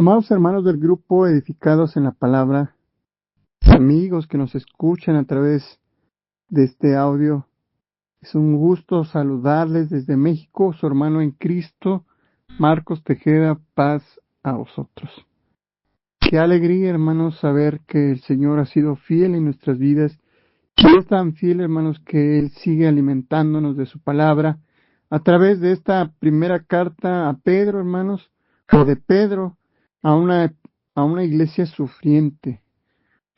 Amados hermanos del grupo Edificados en la Palabra, amigos que nos escuchan a través de este audio, es un gusto saludarles desde México, su hermano en Cristo, Marcos Tejeda, paz a vosotros. Qué alegría, hermanos, saber que el Señor ha sido fiel en nuestras vidas, y es tan fiel, hermanos, que Él sigue alimentándonos de su palabra a través de esta primera carta a Pedro, hermanos, o de Pedro, a una iglesia sufriente.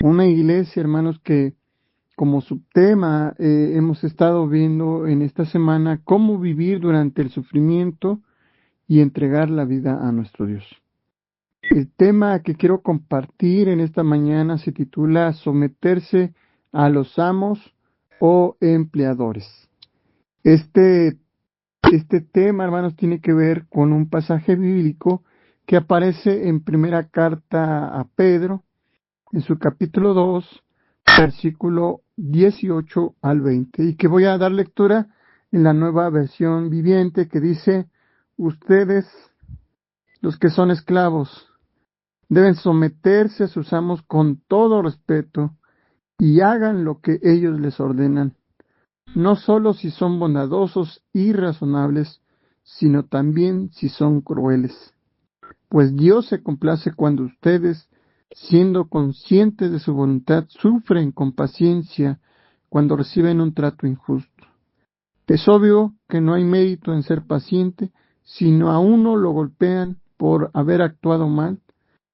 Una iglesia, hermanos, que como subtema hemos estado viendo en esta semana cómo vivir durante el sufrimiento y entregar la vida a nuestro Dios. El tema que quiero compartir en esta mañana se titula Someterse a los amos o empleadores. Este tema, hermanos, tiene que ver con un pasaje bíblico que aparece en primera carta a Pedro, en su capítulo 2, versículo 18 al 20, y que voy a dar lectura en la Nueva Versión Viviente, que dice: ustedes, los que son esclavos, deben someterse a sus amos con todo respeto y hagan lo que ellos les ordenan, no solo si son bondadosos y razonables, sino también si son crueles. Pues Dios se complace cuando ustedes, siendo conscientes de su voluntad, sufren con paciencia cuando reciben un trato injusto. Es obvio que no hay mérito en ser paciente, sino a uno lo golpean por haber actuado mal,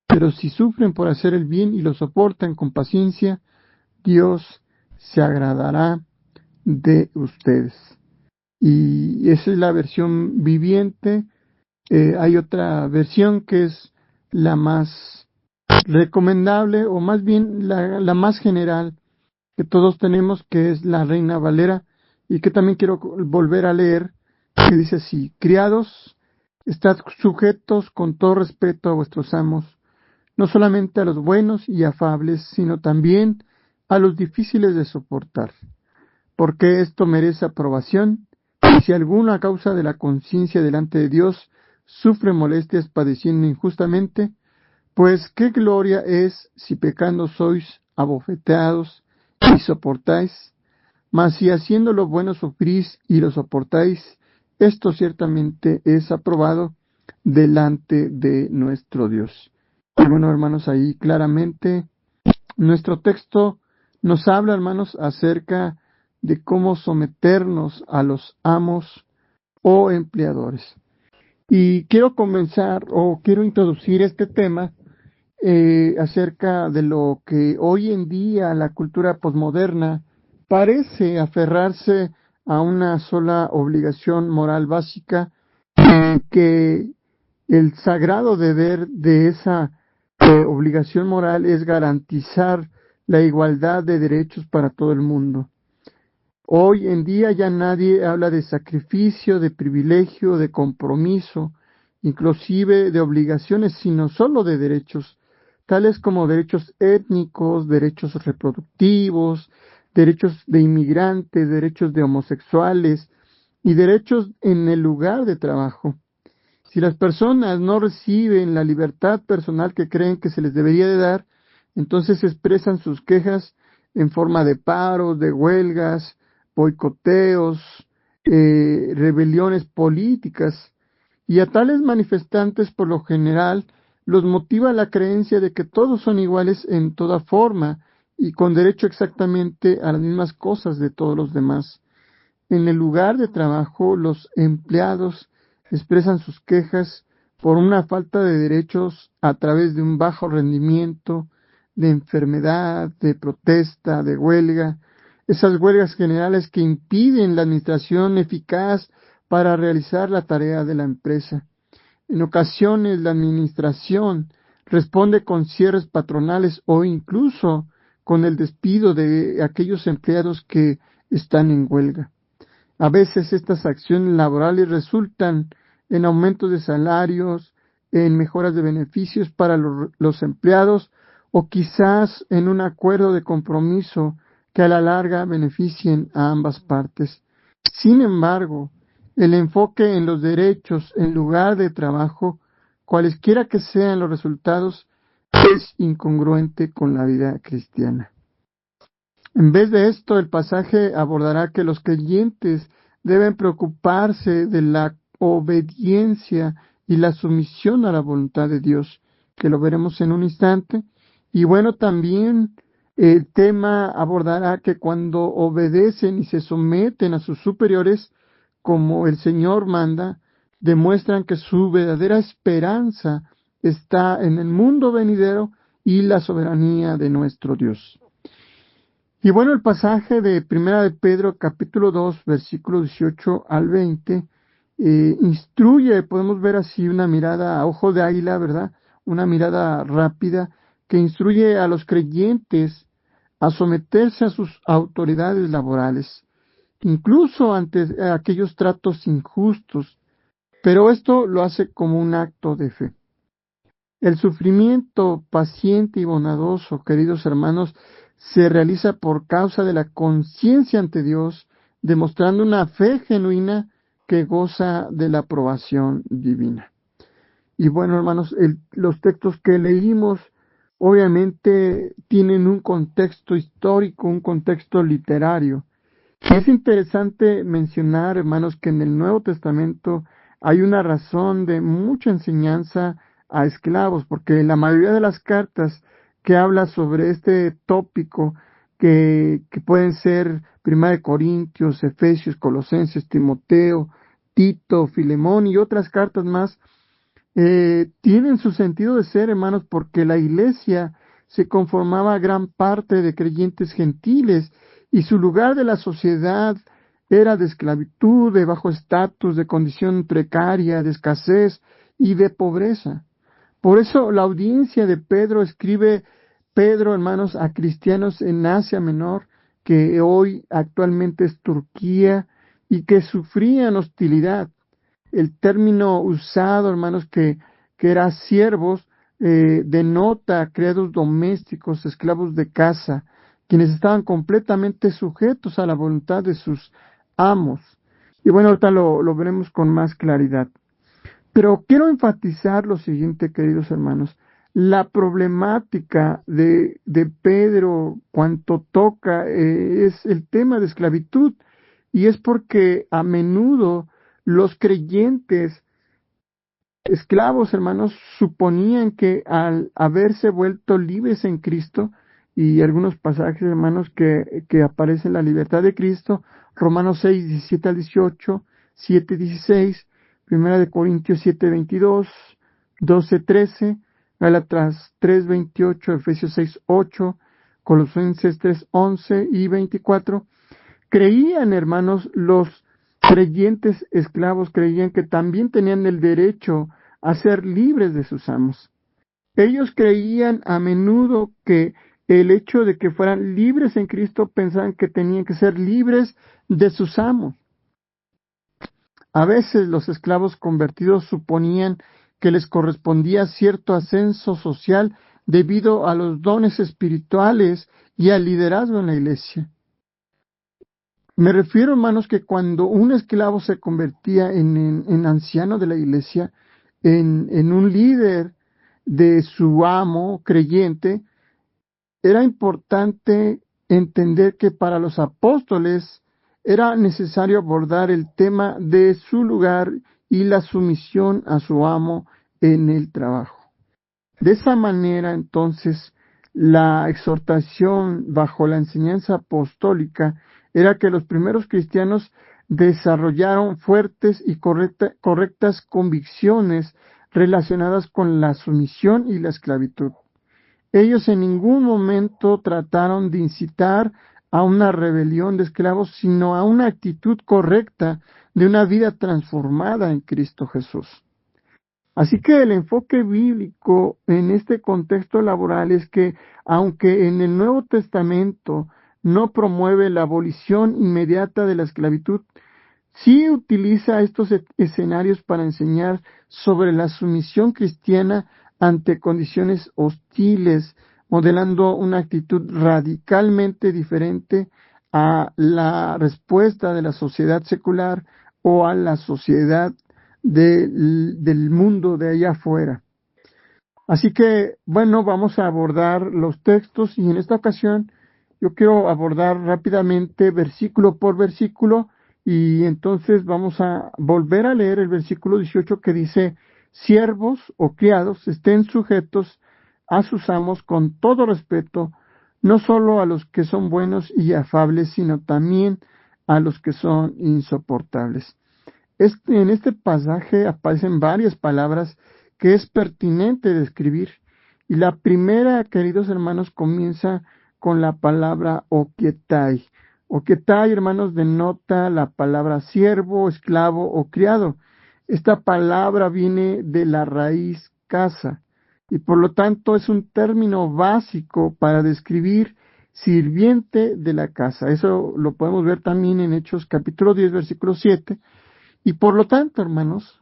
pero si sufren por hacer el bien y lo soportan con paciencia, Dios se agradará de ustedes. Y esa es la versión viviente. Hay otra versión que es la más recomendable, o más bien la más general que todos tenemos, que es la Reina Valera, y que también quiero volver a leer, que dice así: criados, estad sujetos con todo respeto a vuestros amos, no solamente a los buenos y afables, sino también a los difíciles de soportar, porque esto merece aprobación, y si alguno a causa de la conciencia delante de Dios sufre molestias padeciendo injustamente, pues qué gloria es si pecando sois abofeteados y soportáis. Mas si haciendo lo bueno sufrís y lo soportáis, esto ciertamente es aprobado delante de nuestro Dios. Y bueno, hermanos, ahí claramente nuestro texto nos habla, hermanos, acerca de cómo someternos a los amos o empleadores. Y quiero comenzar, o quiero introducir este tema acerca de lo que hoy en día la cultura posmoderna parece aferrarse a una sola obligación moral básica, que el sagrado deber de esa obligación moral es garantizar la igualdad de derechos para todo el mundo. Hoy en día ya nadie habla de sacrificio, de privilegio, de compromiso, inclusive de obligaciones, sino solo de derechos, tales como derechos étnicos, derechos reproductivos, derechos de inmigrantes, derechos de homosexuales y derechos en el lugar de trabajo. Si las personas no reciben la libertad personal que creen que se les debería de dar, entonces expresan sus quejas en forma de paros, de huelgas, boicoteos, rebeliones políticas. Y a tales manifestantes, por lo general, los motiva la creencia de que todos son iguales en toda forma y con derecho exactamente a las mismas cosas de todos los demás. En el lugar de trabajo, los empleados expresan sus quejas por una falta de derechos a través de un bajo rendimiento, de enfermedad, de protesta, de huelga, esas huelgas generales que impiden la administración eficaz para realizar la tarea de la empresa. En ocasiones la administración responde con cierres patronales o incluso con el despido de aquellos empleados que están en huelga. A veces estas acciones laborales resultan en aumentos de salarios, en mejoras de beneficios para los empleados, o quizás en un acuerdo de compromiso que a la larga beneficien a ambas partes. Sin embargo, el enfoque en los derechos en lugar de trabajo cualesquiera que sean los resultados, es incongruente con la vida cristiana. En vez de esto, el pasaje abordará que los creyentes deben preocuparse de la obediencia y la sumisión a la voluntad de Dios, que lo veremos en un instante. Y bueno, también el tema abordará que cuando obedecen y se someten a sus superiores, como el Señor manda, demuestran que su verdadera esperanza está en el mundo venidero y la soberanía de nuestro Dios. Y bueno, el pasaje de Primera de Pedro, capítulo 2, versículo 18 al 20, instruye, podemos ver así una mirada a ojo de águila, ¿verdad? Una mirada rápida que instruye a los creyentes a someterse a sus autoridades laborales, incluso ante aquellos tratos injustos, pero esto lo hace como un acto de fe. El sufrimiento paciente y bondadoso, queridos hermanos, se realiza por causa de la conciencia ante Dios, demostrando una fe genuina que goza de la aprobación divina. Y bueno, hermanos, los textos que leímos obviamente tienen un contexto histórico, un contexto literario. Es interesante mencionar, hermanos, que en el Nuevo Testamento hay una razón de mucha enseñanza a esclavos, porque la mayoría de las cartas que habla sobre este tópico, que pueden ser Primera de Corintios, Efesios, Colosenses, Timoteo, Tito, Filemón y otras cartas más, tienen su sentido de ser, hermanos, porque la iglesia se conformaba gran parte de creyentes gentiles y su lugar de la sociedad era de esclavitud, de bajo estatus, de condición precaria, de escasez y de pobreza. Por eso la audiencia de Pedro escribe Pedro, hermanos, a cristianos en Asia Menor, que hoy actualmente es Turquía, y que sufrían hostilidad. El término usado, hermanos, que era siervos, denota criados domésticos, esclavos de casa, quienes estaban completamente sujetos a la voluntad de sus amos. Y bueno, ahorita lo veremos con más claridad. Pero quiero enfatizar lo siguiente, queridos hermanos. La problemática de Pedro, cuanto toca, es el tema de esclavitud. Y es porque a menudo los creyentes esclavos, hermanos, suponían que al haberse vuelto libres en Cristo, y algunos pasajes, hermanos, que aparecen la libertad de Cristo, Romanos 6, 17 al 18, 7, 16, Primera de Corintios 7, 22, 12, 13, Gálatas 3, 28, Efesios 6, 8, Colosenses 3, 11 y 24, creían, hermanos, los creyentes esclavos creían que también tenían el derecho a ser libres de sus amos. Ellos creían a menudo que el hecho de que fueran libres en Cristo pensaban que tenían que ser libres de sus amos. A veces los esclavos convertidos suponían que les correspondía cierto ascenso social debido a los dones espirituales y al liderazgo en la iglesia. Me refiero, hermanos, que cuando un esclavo se convertía en anciano de la iglesia, en un líder de su amo creyente, era importante entender que para los apóstoles era necesario abordar el tema de su lugar y la sumisión a su amo en el trabajo. De esa manera, entonces, la exhortación bajo la enseñanza apostólica era que los primeros cristianos desarrollaron fuertes y correctas convicciones relacionadas con la sumisión y la esclavitud. Ellos en ningún momento trataron de incitar a una rebelión de esclavos, sino a una actitud correcta de una vida transformada en Cristo Jesús. Así que el enfoque bíblico en este contexto laboral es que, aunque en el Nuevo Testamento no promueve la abolición inmediata de la esclavitud, sí utiliza estos escenarios para enseñar sobre la sumisión cristiana ante condiciones hostiles, modelando una actitud radicalmente diferente a la respuesta de la sociedad secular o a la sociedad del mundo de allá afuera. Así que, bueno, vamos a abordar los textos y en esta ocasión yo quiero abordar rápidamente versículo por versículo y entonces vamos a volver a leer el versículo 18 que dice, siervos o criados estén sujetos a sus amos con todo respeto, no solo a los que son buenos y afables, sino también a los que son insoportables. En este pasaje aparecen varias palabras que es pertinente describir. Y la primera, queridos hermanos, comienza con la palabra okietai. Okietai, hermanos, denota la palabra siervo, esclavo o criado. Esta palabra viene de la raíz casa y por lo tanto es un término básico para describir sirviente de la casa. Eso lo podemos ver también en Hechos capítulo 10, versículo 7. Y por lo tanto, hermanos,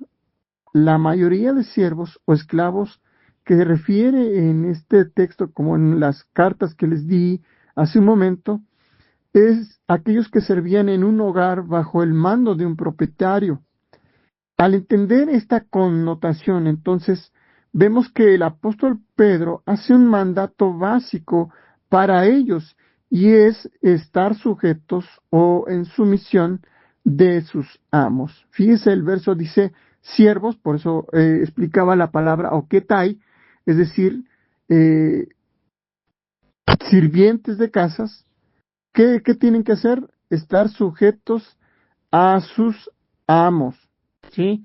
la mayoría de siervos o esclavos que se refiere en este texto, como en las cartas que les di hace un momento, es aquellos que servían en un hogar bajo el mando de un propietario. Al entender esta connotación, entonces, vemos que el apóstol Pedro hace un mandato básico para ellos y es estar sujetos o en sumisión de sus amos. Fíjese, el verso dice siervos, por eso explicaba la palabra oketai, es decir, sirvientes de casas. ¿Qué tienen que hacer? Estar sujetos a sus amos, ¿sí?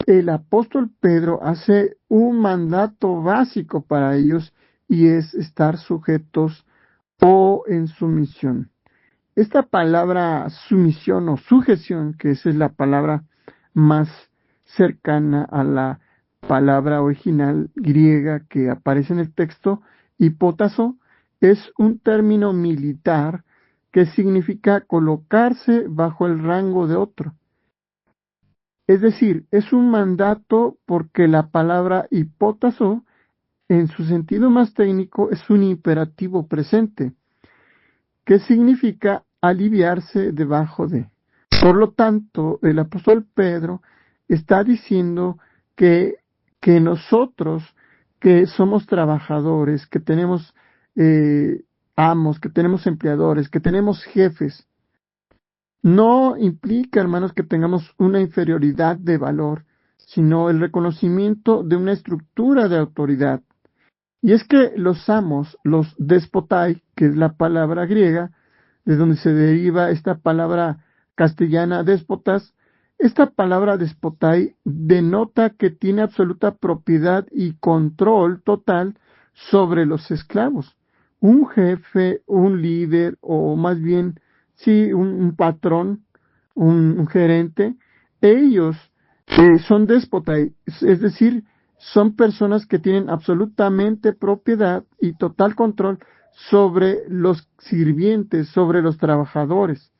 El apóstol Pedro hace un mandato básico para ellos y es estar sujetos o en sumisión. Esta palabra sumisión o sujeción, que esa es la palabra más cercana a la palabra original griega que aparece en el texto, hipótaso, es un término militar que significa colocarse bajo el rango de otro. Es decir, es un mandato porque la palabra hipótaso, en su sentido más técnico, es un imperativo presente, que significa aliviarse debajo de. Por lo tanto, el apóstol Pedro está diciendo que nosotros, que somos trabajadores, que tenemos amos, que tenemos empleadores, que tenemos jefes, no implica, hermanos, que tengamos una inferioridad de valor, sino el reconocimiento de una estructura de autoridad. Y es que los amos, los despotai, que es la palabra griega, de donde se deriva esta palabra castellana déspotas, esta palabra despotai denota que tiene absoluta propiedad y control total sobre los esclavos. Un jefe, un líder, o más bien, sí, un patrón, un gerente, ellos son déspotai, es decir, son personas que tienen absolutamente propiedad y total control sobre los sirvientes, sobre los trabajadores.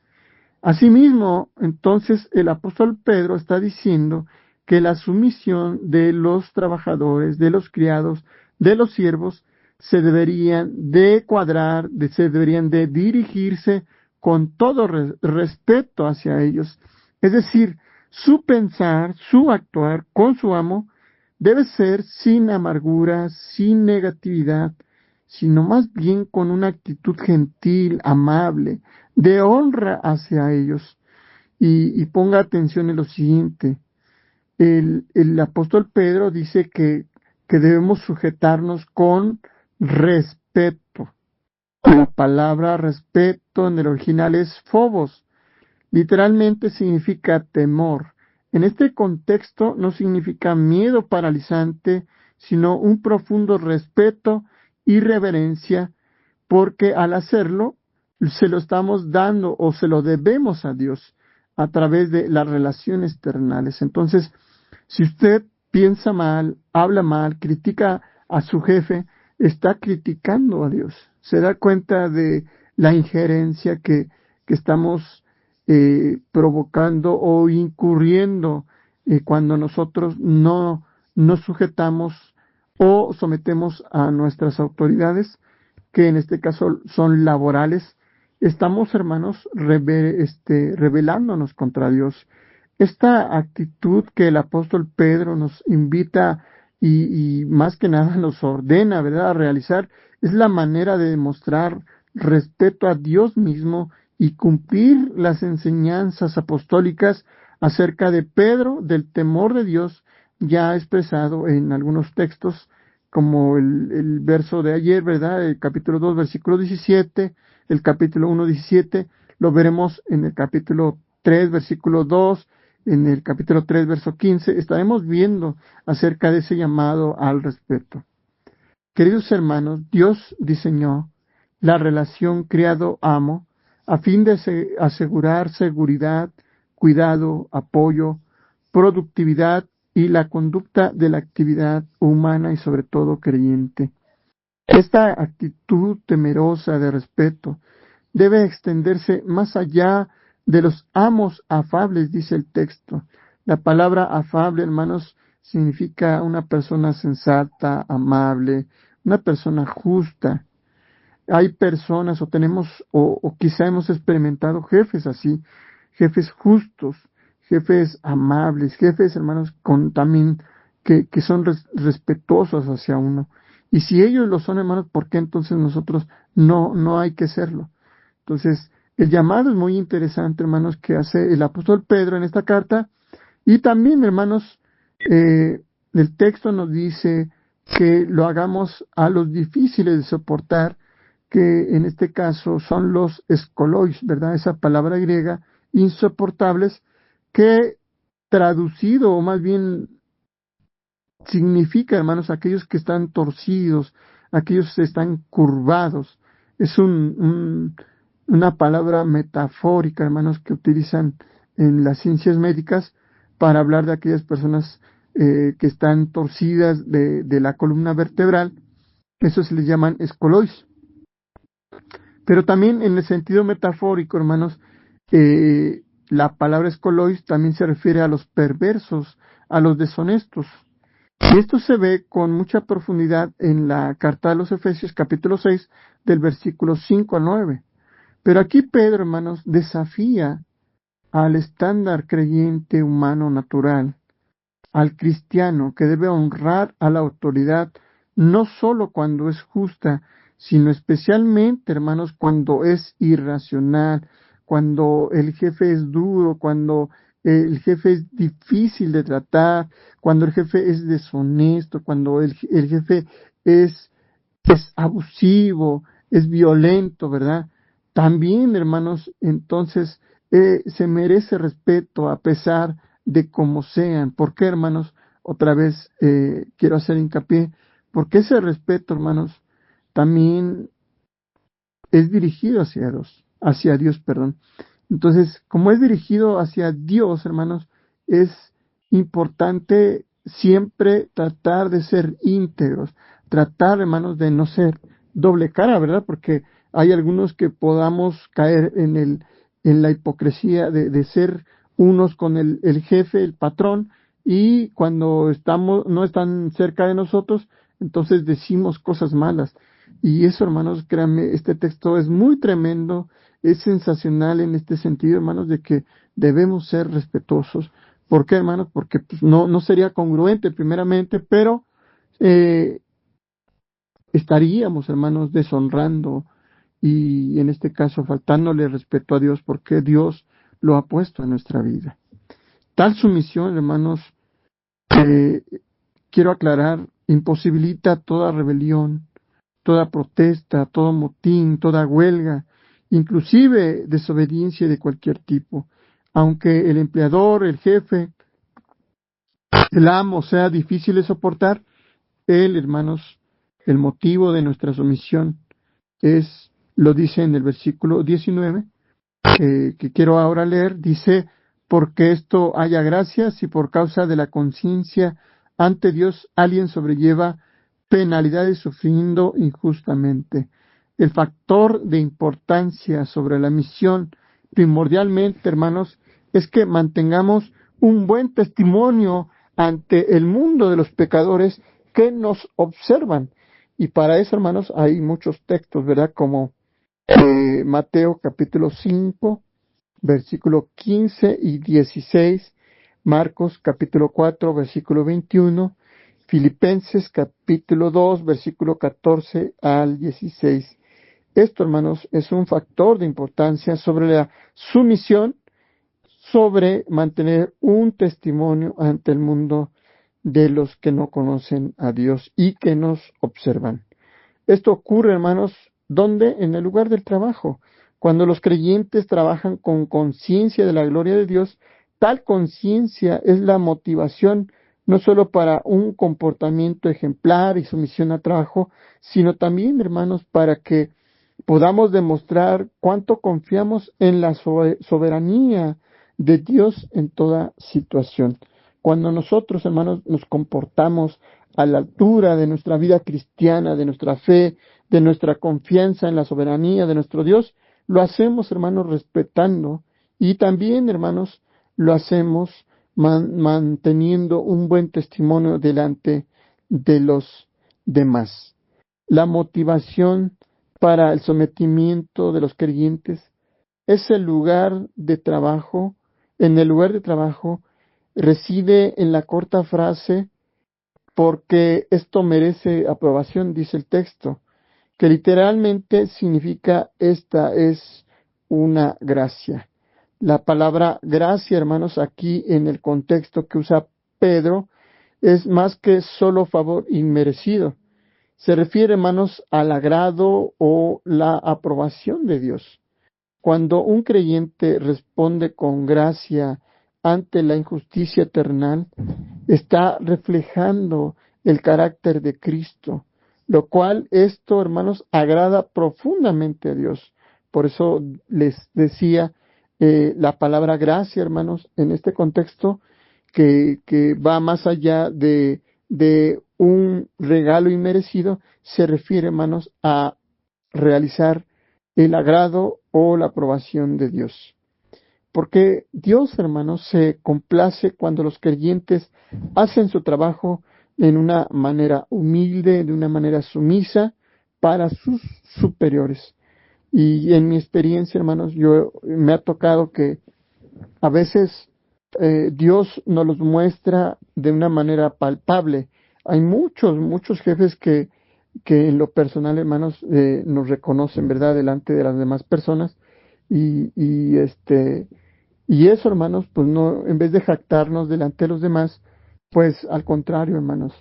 Asimismo, entonces el apóstol Pedro está diciendo que la sumisión de los trabajadores, de los criados, de los siervos, se deberían de cuadrar, se deberían de dirigirse con todo respeto hacia ellos. Es decir, su pensar, su actuar con su amo debe ser sin amargura, sin negatividad, sino más bien con una actitud gentil, amable, de honra hacia ellos. Y ponga atención en lo siguiente. El apóstol Pedro dice que debemos sujetarnos con respeto. La palabra respeto en el original es phobos. Literalmente significa temor. En este contexto no significa miedo paralizante, sino un profundo respeto y reverencia, porque al hacerlo se lo estamos dando o se lo debemos a Dios a través de las relaciones terrenales. Entonces, si usted piensa mal, habla mal, critica a su jefe, está criticando a Dios. Se da cuenta de la injerencia que estamos provocando o incurriendo cuando nosotros no nos sujetamos o sometemos a nuestras autoridades, que en este caso son laborales. Estamos, hermanos, rebelándonos contra Dios. Esta actitud que el apóstol Pedro nos invita y más que nada nos ordena, ¿verdad?, a realizar, es la manera de demostrar respeto a Dios mismo y cumplir las enseñanzas apostólicas acerca de Pedro, del temor de Dios, ya expresado en algunos textos, como el verso de ayer, ¿verdad?, el capítulo 2, versículo 17, el capítulo 1, 17, lo veremos en el capítulo 3, versículo 2, en el capítulo 3, verso 15, estaremos viendo acerca de ese llamado al respeto. Queridos hermanos, Dios diseñó la relación criado-amo a fin de asegurar seguridad, cuidado, apoyo, productividad y la conducta de la actividad humana y sobre todo creyente. Esta actitud temerosa de respeto debe extenderse más allá de los amos afables, dice el texto. La palabra afable, hermanos, significa una persona sensata, amable, una persona justa. Hay personas, o quizá hemos experimentado jefes así, jefes justos, jefes amables, jefes, hermanos, con también que son respetuosos hacia uno. Y si ellos lo son, hermanos, ¿por qué entonces nosotros no hay que serlo? Entonces, el llamado es muy interesante, hermanos, que hace el apóstol Pedro en esta carta. Y también, hermanos, el texto nos dice que lo hagamos a los difíciles de soportar, que en este caso son los escolois, ¿verdad? Esa palabra griega, insoportables, que traducido, o más bien significa, hermanos, aquellos que están torcidos, aquellos que están curvados. Es una palabra metafórica, hermanos, que utilizan en las ciencias médicas para hablar de aquellas personas que están torcidas de la columna vertebral. Eso se les llaman escolois. Pero también en el sentido metafórico, hermanos, la palabra escolois también se refiere a los perversos, a los deshonestos. Y esto se ve con mucha profundidad en la carta de los Efesios capítulo 6 del versículo 5 al 9. Pero aquí Pedro, hermanos, desafía al estándar creyente humano natural, al cristiano que debe honrar a la autoridad no solo cuando es justa, sino especialmente, hermanos, cuando es irracional, cuando el jefe es duro, cuando el jefe es difícil de tratar, cuando el jefe es deshonesto, cuando el jefe es abusivo, es violento, ¿verdad? También, hermanos, entonces se merece respeto a pesar de cómo sean. ¿Por qué, hermanos? Otra vez quiero hacer hincapié, porque ese respeto, hermanos, también es dirigido hacia Dios, perdón. Entonces, como es dirigido hacia Dios, hermanos, es importante siempre tratar de ser íntegros, tratar, hermanos, de no ser doble cara, ¿verdad? Porque hay algunos que podamos caer en la hipocresía de ser unos con el jefe, el patrón, y cuando no están cerca de nosotros, entonces decimos cosas malas. Y eso, hermanos, créanme, este texto es muy tremendo, es sensacional en este sentido, hermanos, de que debemos ser respetuosos. ¿Por qué, hermanos? Porque pues, no sería congruente, primeramente, pero estaríamos, hermanos, deshonrando y en este caso faltándole respeto a Dios, porque Dios lo ha puesto en nuestra vida. Tal sumisión, hermanos, quiero aclarar, imposibilita toda rebelión, toda protesta, todo motín, toda huelga, inclusive desobediencia de cualquier tipo. Aunque el empleador, el jefe, el amo sea difícil de soportar, él, hermanos, el motivo de nuestra sumisión lo dice en el versículo 19, que quiero ahora leer, dice, porque esto haya gracia si por causa de la conciencia ante Dios alguien sobrelleva penalidades sufriendo injustamente. El factor de importancia sobre la misión, primordialmente, hermanos, es que mantengamos un buen testimonio ante el mundo de los pecadores que nos observan. Y para eso, hermanos, hay muchos textos, ¿verdad? Como Mateo capítulo 5, versículo 15 y 16, Marcos capítulo 4, versículo 21, Filipenses capítulo 2, versículo 14 al 16. Esto, hermanos, es un factor de importancia sobre la sumisión, sobre mantener un testimonio ante el mundo de los que no conocen a Dios y que nos observan. Esto ocurre, hermanos, ¿dónde? En el lugar del trabajo. Cuando los creyentes trabajan con conciencia de la gloria de Dios, tal conciencia es la motivación no solo para un comportamiento ejemplar y sumisión al trabajo, sino también, hermanos, para que podamos demostrar cuánto confiamos en la soberanía de Dios en toda situación. Cuando nosotros, hermanos, nos comportamos a la altura de nuestra vida cristiana, de nuestra fe, de nuestra confianza en la soberanía de nuestro Dios, lo hacemos, hermanos, respetando y también, hermanos, lo hacemos manteniendo un buen testimonio delante de los demás. La motivación para el sometimiento de los creyentes es el lugar de trabajo. En el lugar de trabajo reside en la corta frase porque esto merece aprobación, dice el texto, que literalmente significa esta es una gracia. La palabra gracia, hermanos, aquí en el contexto que usa Pedro, es más que solo favor inmerecido. Se refiere, hermanos, al agrado o la aprobación de Dios. Cuando un creyente responde con gracia ante la injusticia terrenal, está reflejando el carácter de Cristo, lo cual esto, hermanos, agrada profundamente a Dios. Por eso les decía la palabra gracia, hermanos, en este contexto, que va más allá de un regalo inmerecido, se refiere, hermanos, a realizar el agrado o la aprobación de Dios. Porque Dios, hermanos, se complace cuando los creyentes hacen su trabajo en una manera humilde, de una manera sumisa para sus superiores. Y en mi experiencia, hermanos, me ha tocado que a veces Dios nos los muestra de una manera palpable. Hay muchos jefes que en lo personal, hermanos, nos reconocen, ¿verdad?, delante de las demás personas. Y eso, hermanos, pues no, en vez de jactarnos delante de los demás, pues al contrario, hermanos,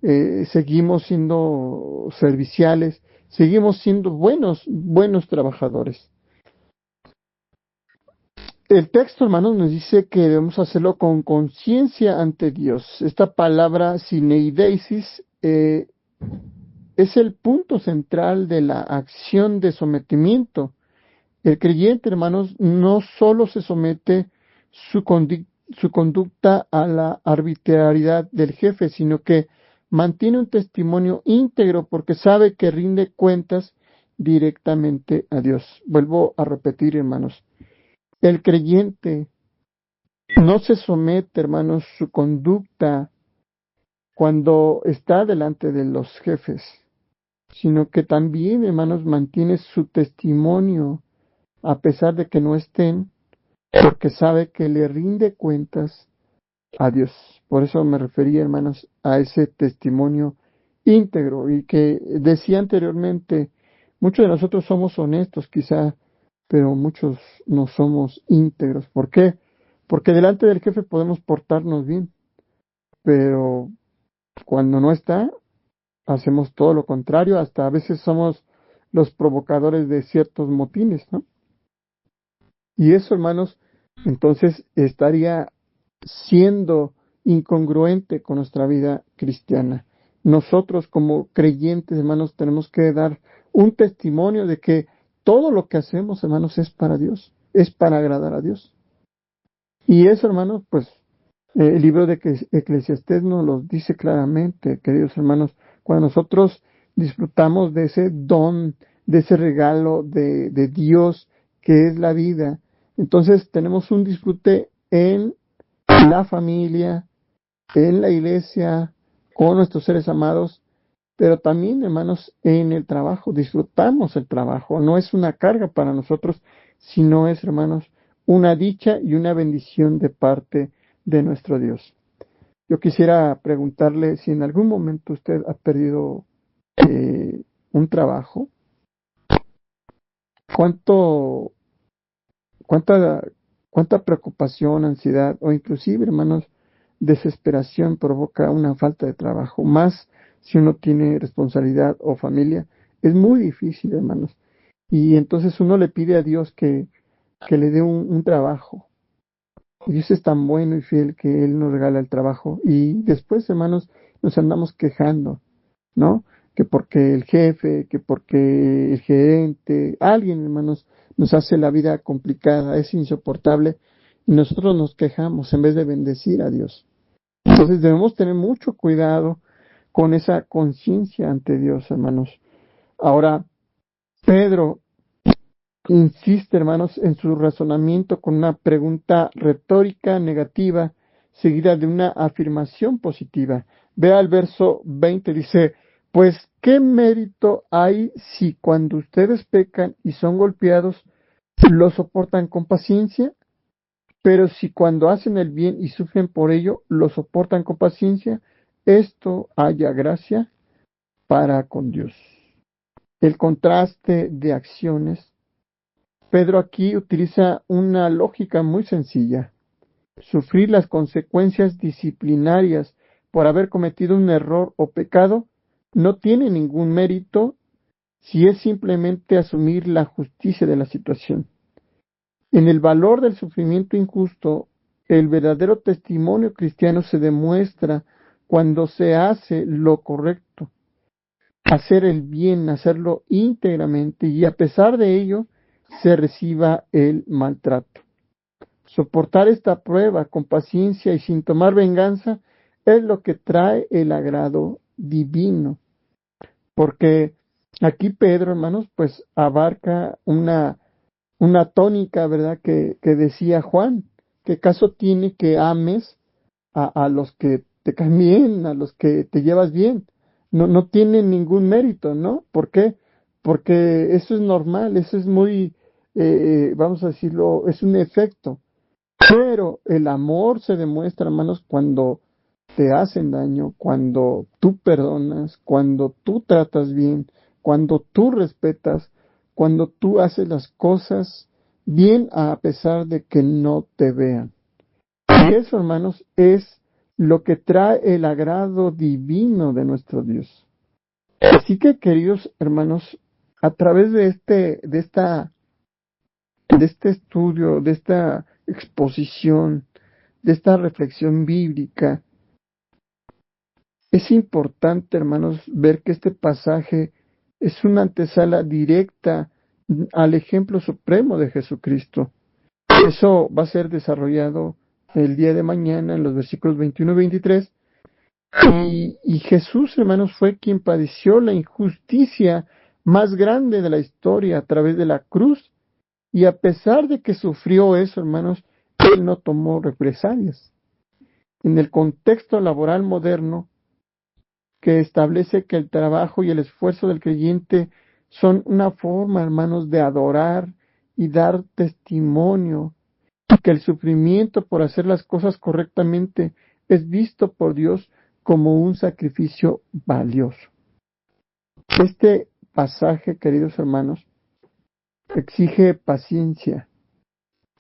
seguimos siendo serviciales, seguimos siendo buenos trabajadores. El texto, hermanos, nos dice que debemos hacerlo con conciencia ante Dios. Esta palabra sineidesis es el punto central de la acción de sometimiento. El creyente, hermanos, no solo se somete su conducta a la arbitrariedad del jefe, sino que mantiene un testimonio íntegro porque sabe que rinde cuentas directamente a Dios. Vuelvo a repetir, hermanos. El creyente no se somete, hermanos, su conducta cuando está delante de los jefes, sino que también, hermanos, mantiene su testimonio a pesar de que no estén, porque sabe que le rinde cuentas a Dios. Por eso me refería, hermanos, a ese testimonio íntegro y que decía anteriormente, muchos de nosotros somos honestos quizá, pero muchos no somos íntegros. ¿Por qué? Porque delante del jefe podemos portarnos bien, pero cuando no está, hacemos todo lo contrario, hasta a veces somos los provocadores de ciertos motines, ¿no? Y eso, hermanos, entonces estaría siendo incongruente con nuestra vida cristiana. Nosotros como creyentes, hermanos, tenemos que dar un testimonio de que todo lo que hacemos, hermanos, es para Dios, es para agradar a Dios. Y eso, hermanos, pues el libro de Eclesiastés nos lo dice claramente, queridos hermanos, cuando nosotros disfrutamos de ese don, de ese regalo de Dios que es la vida, entonces tenemos un disfrute en la familia, en la iglesia, con nuestros seres amados, pero también, hermanos, en el trabajo. Disfrutamos el trabajo. No es una carga para nosotros, sino es, hermanos, una dicha y una bendición de parte de nuestro Dios. Yo quisiera preguntarle si en algún momento usted ha perdido un trabajo. ¿Cuánto, cuánta, cuánta preocupación, ansiedad o inclusive, hermanos, desesperación provoca una falta de trabajo? Más si uno tiene responsabilidad o familia. Es muy difícil, hermanos. Y entonces uno le pide a Dios que le dé un trabajo. Y Dios es tan bueno y fiel que Él nos regala el trabajo. Y después, hermanos, nos andamos quejando, ¿no? Que porque el jefe, que porque el gerente, alguien, hermanos, nos hace la vida complicada, es insoportable. Y nosotros nos quejamos en vez de bendecir a Dios. Entonces debemos tener mucho cuidado con esa conciencia ante Dios, hermanos. Ahora, Pedro insiste, hermanos, en su razonamiento con una pregunta retórica negativa seguida de una afirmación positiva. Vea el verso 20, dice, pues, ¿qué mérito hay si cuando ustedes pecan y son golpeados, lo soportan con paciencia? Pero si cuando hacen el bien y sufren por ello, lo soportan con paciencia, esto haya gracia para con Dios. El contraste de acciones. Pedro aquí utiliza una lógica muy sencilla. Sufrir las consecuencias disciplinarias por haber cometido un error o pecado no tiene ningún mérito si es simplemente asumir la justicia de la situación. En el valor del sufrimiento injusto, el verdadero testimonio cristiano se demuestra cuando se hace lo correcto, hacer el bien, hacerlo íntegramente y a pesar de ello se reciba el maltrato. Soportar esta prueba con paciencia y sin tomar venganza es lo que trae el agrado divino. Porque aquí Pedro, hermanos, pues abarca una tónica, ¿verdad? Que decía Juan, ¿qué caso tiene que ames a los que te caen bien, a los que te llevas bien? No tiene ningún mérito, ¿no? ¿Por qué? Porque eso es normal, eso es muy, vamos a decirlo, es un efecto. Pero el amor se demuestra, hermanos, cuando te hacen daño, cuando tú perdonas, cuando tú tratas bien, cuando tú respetas, cuando tú haces las cosas bien a pesar de que no te vean. Y eso, hermanos, es lo que trae el agrado divino de nuestro Dios. Así que, queridos hermanos, a través de este estudio, de esta exposición, de esta reflexión bíblica, es importante, hermanos, ver que este pasaje es una antesala directa al ejemplo supremo de Jesucristo. Eso va a ser desarrollado el día de mañana en los versículos 21 y 23. Y Jesús, hermanos, fue quien padeció la injusticia más grande de la historia a través de la cruz. Y a pesar de que sufrió eso, hermanos, él no tomó represalias. En el contexto laboral moderno, que establece que el trabajo y el esfuerzo del creyente son una forma, hermanos, de adorar y dar testimonio, y que el sufrimiento por hacer las cosas correctamente es visto por Dios como un sacrificio valioso. Este pasaje, queridos hermanos, exige paciencia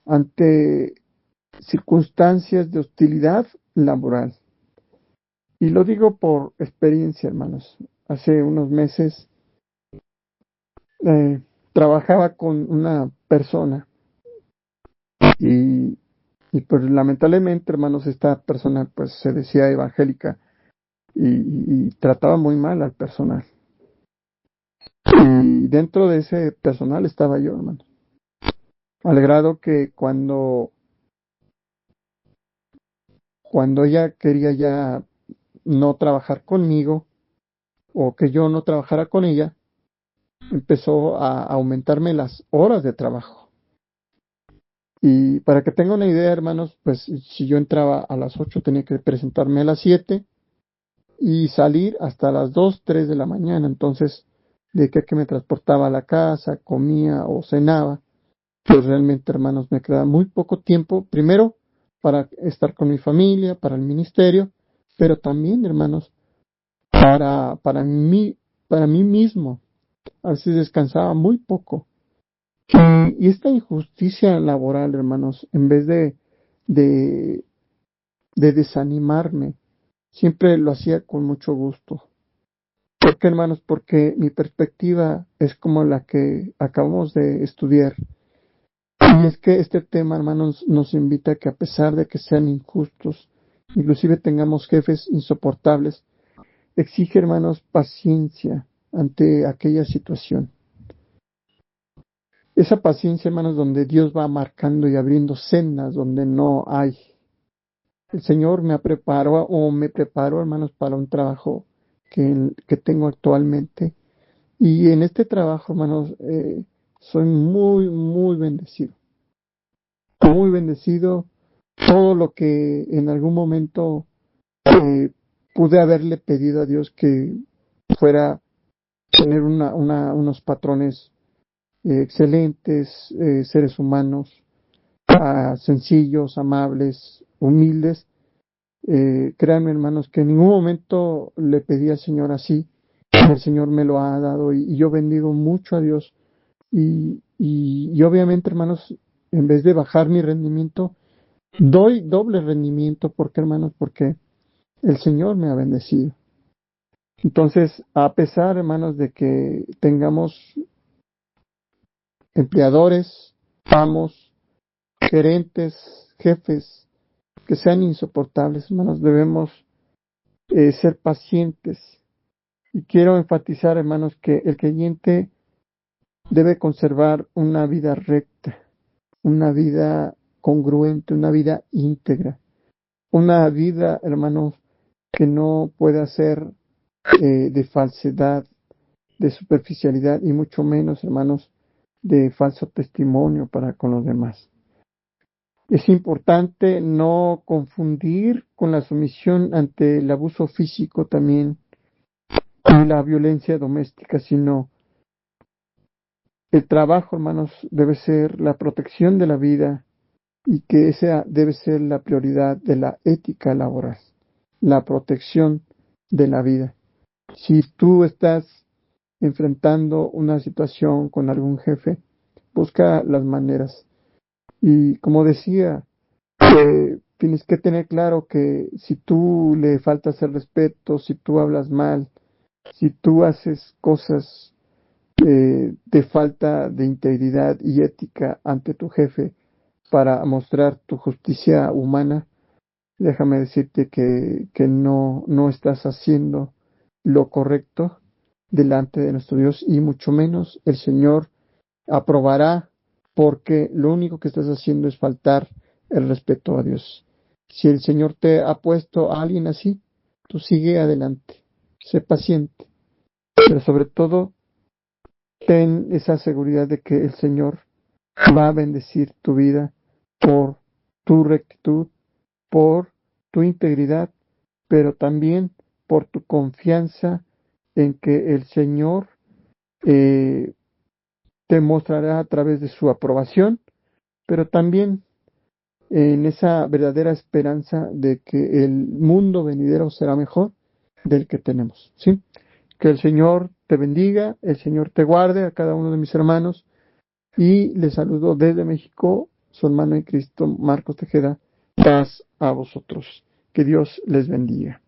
ante circunstancias de hostilidad laboral. Y lo digo por experiencia, hermanos. Hace unos meses trabajaba con una persona y, y pues lamentablemente, hermanos, esta persona pues se decía evangélica y trataba muy mal al personal. Y dentro de ese personal estaba yo, hermano. Al grado que cuando ella quería ya no trabajar conmigo o que yo no trabajara con ella, empezó a aumentarme las horas de trabajo. Y para que tenga una idea, hermanos, pues si yo entraba a las 8 tenía que presentarme a las 7 y salir hasta las 2, 3 de la mañana. Entonces, de que me transportaba a la casa, comía o cenaba, pues realmente, hermanos, me quedaba muy poco tiempo, primero, para estar con mi familia, para el ministerio, pero también, hermanos, para mí mismo. A veces descansaba muy poco. Y esta injusticia laboral, hermanos, en vez de, de desanimarme, siempre lo hacía con mucho gusto. ¿Por qué, hermanos? Porque mi perspectiva es como la que acabamos de estudiar. Y es que este tema, hermanos, nos invita a que a pesar de que sean injustos, inclusive tengamos jefes insoportables, exige, hermanos, paciencia ante aquella situación. Esa paciencia, hermanos, donde Dios va marcando y abriendo sendas donde no hay. El Señor me preparó, hermanos, para un trabajo que tengo actualmente. Y en este trabajo, hermanos, soy muy, muy bendecido. Muy bendecido. Todo lo que en algún momento pude haberle pedido a Dios que fuera tener unos patrones excelentes, seres humanos, sencillos, amables, humildes. Créanme, hermanos, que en ningún momento le pedí al Señor así. El Señor me lo ha dado y yo bendigo mucho a Dios. Y obviamente, hermanos, en vez de bajar mi rendimiento, doy doble rendimiento. ¿Por qué, hermanos? Porque el Señor me ha bendecido. Entonces, a pesar, hermanos, de que tengamos empleadores, amos, gerentes, jefes, que sean insoportables, hermanos, debemos ser pacientes. Y quiero enfatizar, hermanos, que el creyente debe conservar una vida recta, una vida congruente, una vida íntegra, una vida, hermanos, que no pueda ser de falsedad, de superficialidad y mucho menos, hermanos, de falso testimonio para con los demás. Es importante no confundir con la sumisión ante el abuso físico también y la violencia doméstica, sino el trabajo, hermanos, debe ser la protección de la vida y que esa debe ser la prioridad de la ética laboral, la protección de la vida. Si tú estás enfrentando una situación con algún jefe, busca las maneras. Y como decía, tienes que tener claro que si tú le faltas el respeto, si tú hablas mal, si tú haces cosas de falta de integridad y ética ante tu jefe para mostrar tu justicia humana, déjame decirte que no estás haciendo lo correcto delante de nuestro Dios y mucho menos el Señor aprobará porque lo único que estás haciendo es faltar el respeto a Dios. Si el Señor te ha puesto a alguien así, tú sigue adelante, sé paciente, pero sobre todo ten esa seguridad de que el Señor va a bendecir tu vida por tu rectitud, por tu integridad, pero también por tu confianza en que el Señor te mostrará a través de su aprobación, pero también en esa verdadera esperanza de que el mundo venidero será mejor del que tenemos, ¿sí? Que el Señor te bendiga, el Señor te guarde a cada uno de mis hermanos y les saludo desde México, su hermano en Cristo, Marcos Tejeda, paz a vosotros. Que Dios les bendiga.